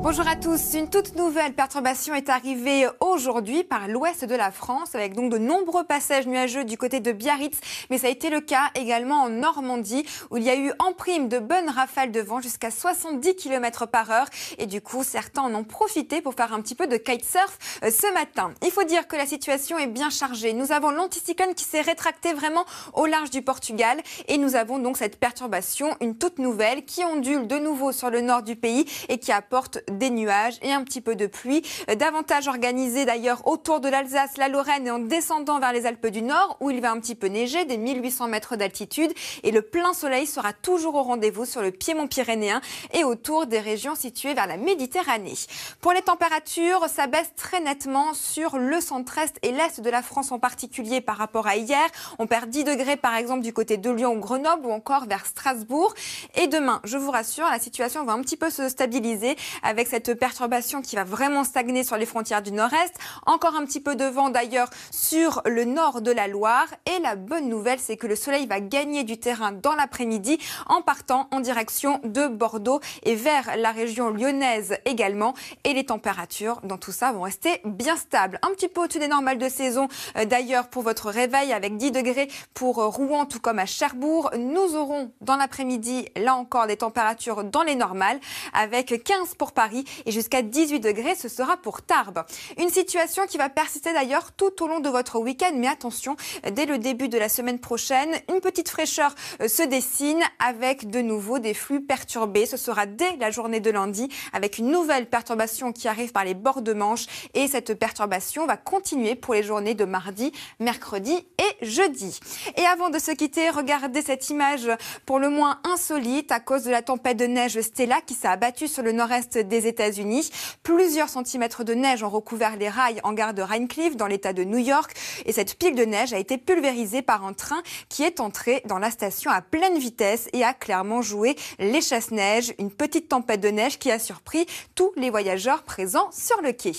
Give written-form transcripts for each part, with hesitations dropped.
Bonjour à tous, une toute nouvelle perturbation est arrivée aujourd'hui par l'ouest de la France avec donc de nombreux passages nuageux du côté de Biarritz, mais ça a été le cas également en Normandie où il y a eu en prime de bonnes rafales de vent jusqu'à 70 km/h et du coup certains en ont profité pour faire un petit peu de kitesurf ce matin. Il faut dire que la situation est bien chargée. Nous avons l'anticyclone qui s'est rétracté vraiment au large du Portugal et nous avons donc cette perturbation, une toute nouvelle qui ondule de nouveau sur le nord du pays et qui apporte des nuages et un petit peu de pluie, davantage organisé d'ailleurs autour de l'Alsace, la Lorraine et en descendant vers les Alpes du Nord où il va un petit peu neiger, des 1800 mètres d'altitude et le plein soleil sera toujours au rendez-vous sur le piémont pyrénéen et autour des régions situées vers la Méditerranée. Pour les températures, ça baisse très nettement sur le centre-est et l'est de la France en particulier par rapport à hier. On perd 10 degrés par exemple du côté de Lyon ou Grenoble ou encore vers Strasbourg. Et demain, je vous rassure, la situation va un petit peu se stabiliser avec cette perturbation qui va vraiment stagner sur les frontières du nord-est. Encore un petit peu de vent d'ailleurs sur le nord de la Loire. Et la bonne nouvelle, c'est que le soleil va gagner du terrain dans l'après-midi en partant en direction de Bordeaux et vers la région lyonnaise également. Et les températures dans tout ça vont rester bien stables. Un petit peu au-dessus des normales de saison d'ailleurs pour votre réveil avec 10 degrés pour Rouen tout comme à Cherbourg. Nous aurons dans l'après-midi là encore des températures dans les normales avec 15 pour Paris et jusqu'à 18 degrés, ce sera pour Tarbes. Une situation qui va persister d'ailleurs tout au long de votre week-end, mais attention, dès le début de la semaine prochaine, une petite fraîcheur se dessine avec de nouveau des flux perturbés. Ce sera dès la journée de lundi avec une nouvelle perturbation qui arrive par les bords de Manche et cette perturbation va continuer pour les journées de mardi, mercredi et jeudi. Et avant de se quitter, regardez cette image pour le moins insolite à cause de la tempête de neige Stella qui s'est abattue sur le nord-est des États-Unis. Plusieurs centimètres de neige ont recouvert les rails en gare de Rhine Cliff dans l'état de New York et cette pile de neige a été pulvérisée par un train qui est entré dans la station à pleine vitesse et a clairement joué les chasse-neige. Une petite tempête de neige qui a surpris tous les voyageurs présents sur le quai.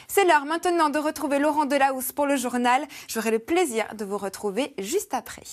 C'est l'heure maintenant de retrouver Laurent Delahousse pour le journal. J'aurai le plaisir de vous retrouver juste après.